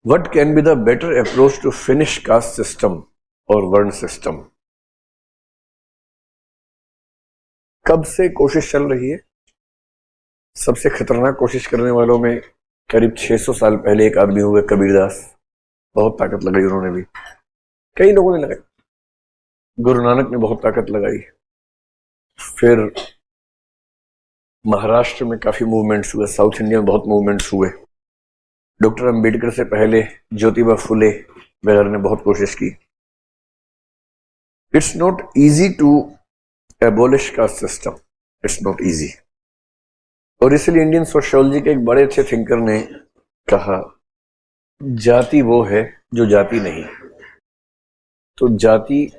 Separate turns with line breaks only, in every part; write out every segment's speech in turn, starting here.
What can be the better approach to Finnish caste system or वर्ण system? कब से कोशिश चल रही है? सबसे खतरनाक कोशिश करने वालों में करीब 600 साल पहले एक आदमी हुए, कबीरदास। बहुत ताकत लगाई उन्होंने भी, कई लोगों ने लगाई। गुरु नानक ने बहुत ताकत लगाई। फिर महाराष्ट्र में काफी मूवमेंट्स हुए, साउथ इंडिया में बहुत मूवमेंट्स हुए। डॉक्टर अंबेडकर से पहले ज्योतिबा फुले वगैरह ने बहुत कोशिश की। It's not easy to abolish caste system, it's not easy. और इसलिए इंडियन सोशियोलॉजी के एक बड़े अच्छे थिंकर ने कहा, जाति वो है जो जाति नहीं। तो जाति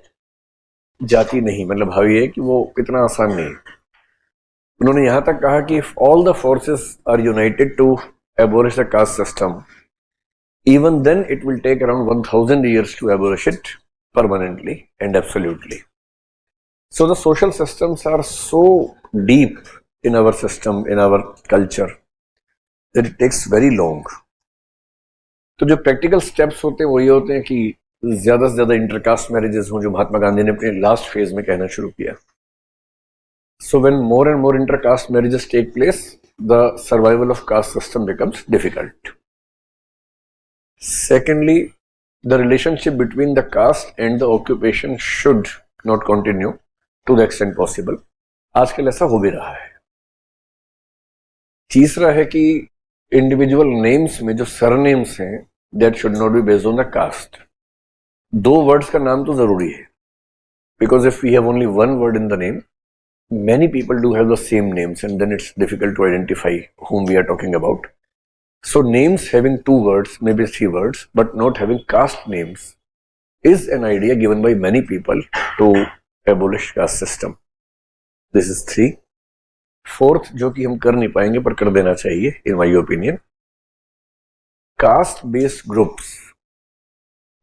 जाति नहीं मतलब भाव ये है कि वो इतना आसान नहीं। उन्होंने यहां तक कहा कि if all the forces are united to abolish the caste system, even then it will take around 1000 years to abolish it permanently and absolutely. So the social systems are so deep in our system, in our culture, that it takes very long. तो जो practical steps होते हैं वो ये होते हैं कि ज्यादा से ज्यादा इंटरकास्ट मैरिजेस हों, जो महात्मा गांधी ने अपने लास्ट फेज में कहना शुरू किया। So when more and more intercaste marriages take place, the survival of caste system becomes difficult. Secondly, the relationship between the caste and the occupation should not continue to the extent possible. आजकल ऐसा हो भी रहा है। तीसरा है कि individual names में जो सरनेम्स हैं, that should not be based on the caste. दो वर्ड्स का नाम तो जरूरी है, because if we have only one word in the name, many people do have the same names and then it's difficult to identify whom we are talking about. So names having two words, maybe three words, but not having caste names is an idea given by many people to abolish caste system. This is 3. Fourth, जो कि हम कर नहीं पाएंगे पर कर देना चाहिए in my opinion, caste based groups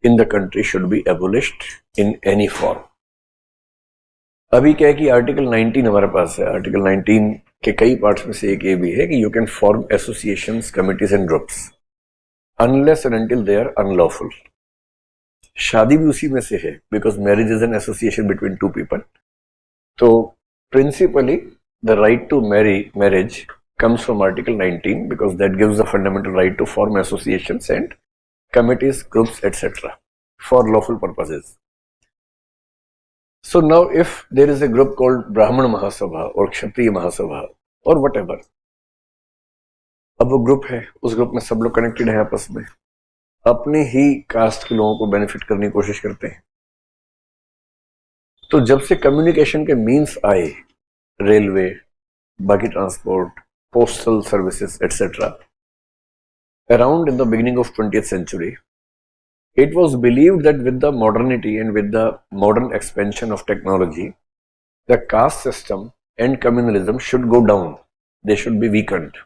in the country should be abolished in any form. अभी क्या है कि आर्टिकल 19 हमारे पास है। आर्टिकल 19 के कई पार्ट्स में से एक ये भी है कि you can form associations, committees and groups unless and until they are unlawful. शादी भी उसी में से है, because marriage is an association between two people. तो principally the right to marriage comes from Article 19 because that gives the fundamental right to form associations and committees, groups, etc. for lawful purposes. So now if there is a group called Brahman Mahasabha or Kshatriya Mahasabha or whatever, अब वो group है, उस group में सब लोग connected हैं आपस में, अपने ही कास्ट के लोगों को बेनिफिट करने की कोशिश करते हैं। तो जब से कम्युनिकेशन के मीन्स आए, रेलवे, बाकी transport, postal services, etc., around in the beginning of 20th century, it was believed that with the modernity and with the modern expansion of technology, the caste system and communalism should go down. They should be weakened.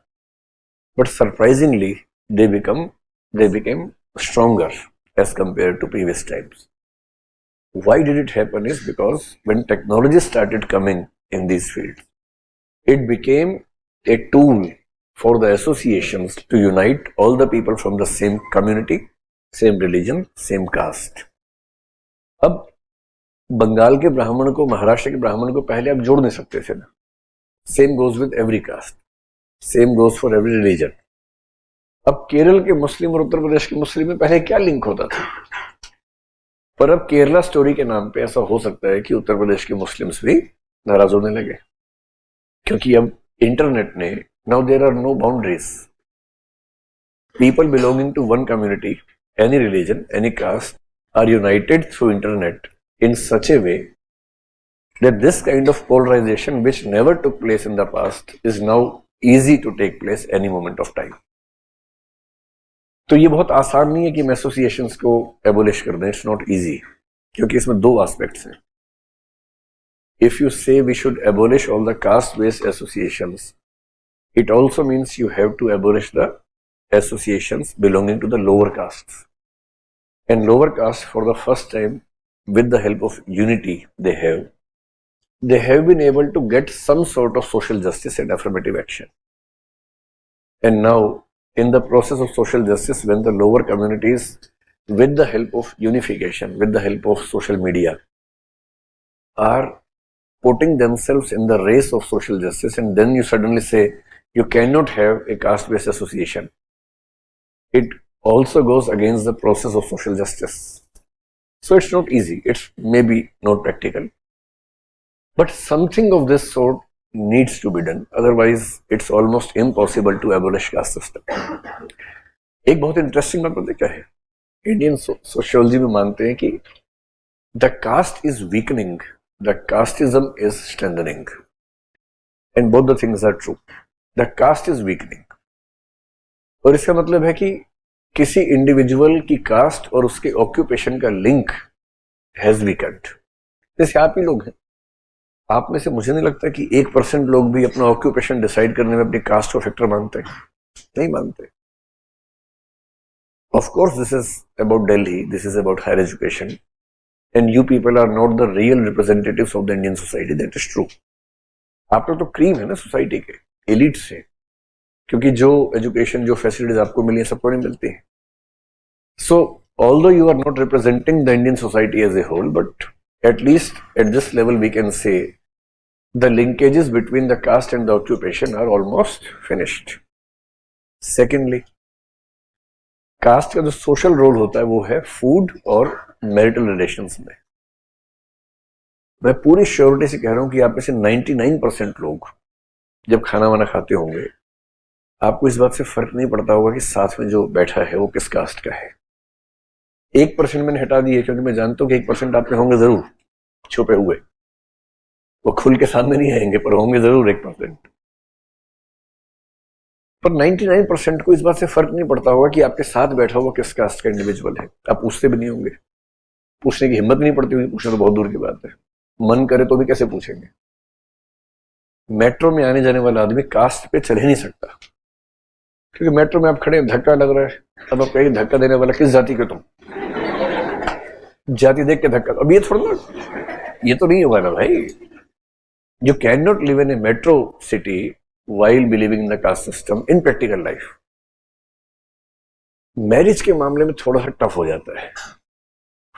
But surprisingly, they became stronger as compared to previous times. Why did it happen is because when technology started coming in these fields, it became a tool for the associations to unite all the people from the same community, same religion, same caste. अब बंगाल के ब्राह्मण को महाराष्ट्र के ब्राह्मण को पहले आप जोड़ नहीं सकते थे ना। Same goes with every caste, same goes for every religion. अब केरल के मुस्लिम और उत्तर प्रदेश के मुस्लिम में पहले क्या लिंक होता था, पर अब केरला स्टोरी के नाम पे ऐसा हो सकता है कि उत्तर प्रदेश के मुस्लिम्स भी नाराज होने लगे, क्योंकि अब इंटरनेट ने, now there are no boundaries. People belonging to one community, any religion, any caste are united through internet in such a way that this kind of polarization which never took place in the past is now easy to take place any moment of time. तो ये बहुत आसान नहीं है कि हम associations को abolish कर दें, इट्स नॉट इजी, क्योंकि इसमें दो एस्पेक्ट्स हैं। If you say we should abolish all the caste-based associations, it also means you have to abolish the associations belonging to the lower castes. And lower castes, for the first time, with the help of unity they have been able to get some sort of social justice and affirmative action. And now in the process of social justice when the lower communities, with the help of unification, with the help of social media, are putting themselves in the race of social justice, and then you suddenly say you cannot have a caste-based association. It also goes against the process of social justice. So it's not easy, it's maybe not practical. But something of this sort needs to be done, otherwise it's almost impossible to abolish caste system. एक बहुत interesting बात पता क्या है, Indian sociology में मानते हैं कि the caste is weakening, the casteism is strengthening, and both the things are true. The caste is weakening, और इसका मतलब है कि किसी इंडिविजुअल की कास्ट और उसके ऑक्यूपेशन का लिंक हैज वीकेंड. जैसे आप ही लोग हैं, आप में से मुझे नहीं लगता कि 1% लोग भी अपना ऑक्यूपेशन डिसाइड करने में अपनी कास्ट को फैक्टर मानते हैं, नहीं मानते. Of course, this is about Delhi, this is about higher education, and you people are not the real representatives of the Indian society, that is true. आप लोग तो क्रीम है ना सोसाइटी के, एलिट से, क्योंकि जो एजुकेशन, जो फैसिलिटीज आपको मिली है सबको नहीं मिलती है. So, although you are not representing the Indian society as a whole, but at least at this level we can say the linkages between the caste and the occupation are almost finished. Secondly, caste का जो social role होता है वो है food और marital relations में. मैं पूरी श्योरिटी से कह रहा हूं कि आप में से 99% लोग जब खाना वाना खाते होंगे, आपको इस बात से फर्क नहीं पड़ता होगा कि साथ में जो बैठा है वो किस कास्ट का है. 1% मैंने हटा दिए क्योंकि मैं जानता हूं कि 1% आप में होंगे जरूर छुपे हुए, वो खुल के सामने नहीं आएंगे पर होंगे जरूर 1%. पर 99% को इस बात से फर्क नहीं पड़ता होगा कि आपके साथ बैठा हुआ किस कास्ट का इंडिविजुअल है. आप पूछते भी नहीं होंगे, पूछने की हिम्मत नहीं पड़ती होगी, पूछना तो बहुत दूर की बात है. मन करे तो भी कैसे पूछेंगे. मेट्रो में आने जाने वाला आदमी कास्ट पे चल ही नहीं सकता, क्योंकि मेट्रो में आप खड़े, धक्का लग रहा है, अब आप कहेंगे धक्का देने वाला किस जाति के तुम, जाति देख के धक्का. अब ये थोड़ा ना, ये तो नहीं होगा ना भाई. You can not live in A metro city while believing in the caste system in practical life. Marriage के मामले में थोड़ा सा टफ हो जाता है.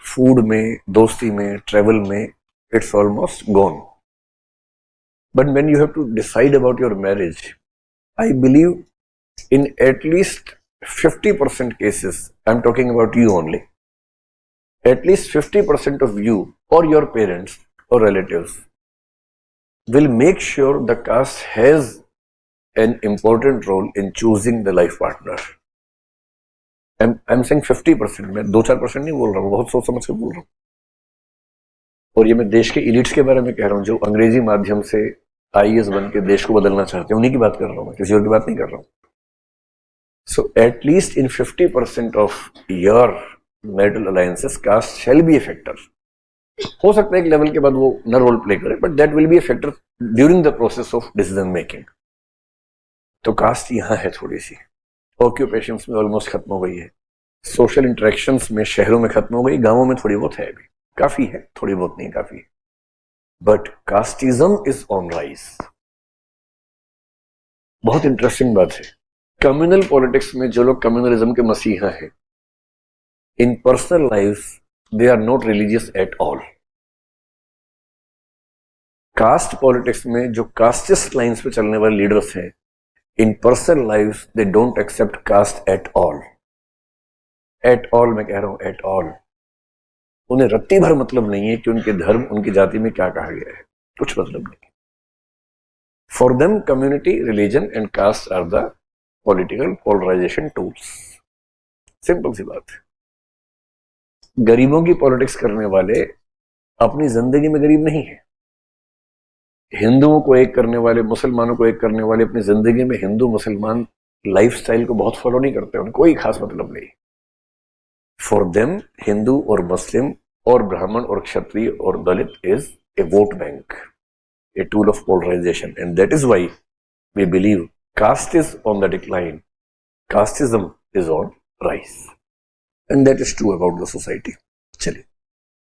फूड में, दोस्ती में, ट्रेवल में, it's almost gone. But when you have to decide about your marriage, I believe in at least 50% cases, I'm talking about you only, at least 50% of you or your parents or relatives will make sure the caste has an important role in choosing the life partner. I'm saying 50%, मैं 2-4% नहीं बोल रहा हूँ, बहुत सोच समझ के बोल रहा हूँ. और ये मैं देश के इलिट्स के बारे में कह रहा हूँ जो अंग्रेजी माध्यम से IAS बन के देश को बदलना चाहते हैं, उन्हीं की बात कर रहा हूँ, किसी और की बात नहीं कर रहा हूँ. So at least in 50% of your marital alliances, caste shall be a factor. हो सकता है एक लेवल के बाद वो न रोल प्ले करे, but that will be a factor during the process of decision making. तो कास्ट यहाँ है थोड़ी सी. ऑक्यूपेशंस में ऑलमोस्ट खत्म हो गई है, सोशल इंटरेक्शंस में शहरों में खत्म हो गई, गांवों में थोड़ी बहुत है, अभी काफी है, थोड़ी बहुत नहीं काफी. But casteism is on rise. बहुत इंटरेस्टिंग बात है, कम्युनल पॉलिटिक्स में जो लोग कम्युनलिज्म के मसीहा हैं, in personal life they are not religious at all. Caste politics में जो कास्टिस्ट लाइंस पे चलने वाले लीडर्स हैं, in personal lives they don't accept caste at all. At all मैं कह रहा हूं, at all. उन्हें रत्ती भर मतलब नहीं है कि उनके धर्म, उनकी जाति में क्या कहा गया है, कुछ मतलब नहीं. For them community, religion and caste are the political polarization tools. Simple सी बात है. गरीबों की पॉलिटिक्स करने वाले अपनी जिंदगी में गरीब नहीं है. हिंदुओं को एक करने वाले, मुसलमानों को एक करने वाले अपनी जिंदगी में हिंदू मुसलमान लाइफस्टाइल को बहुत फॉलो नहीं करते, उनको कोई खास मतलब नहीं. फॉर देम हिंदू और मुस्लिम और ब्राह्मण और क्षत्रिय और Dalit is a vote bank, a tool of polarisation, and that is why we believe caste is on the decline, casteism is on rise, and that is true about the society. चलिए.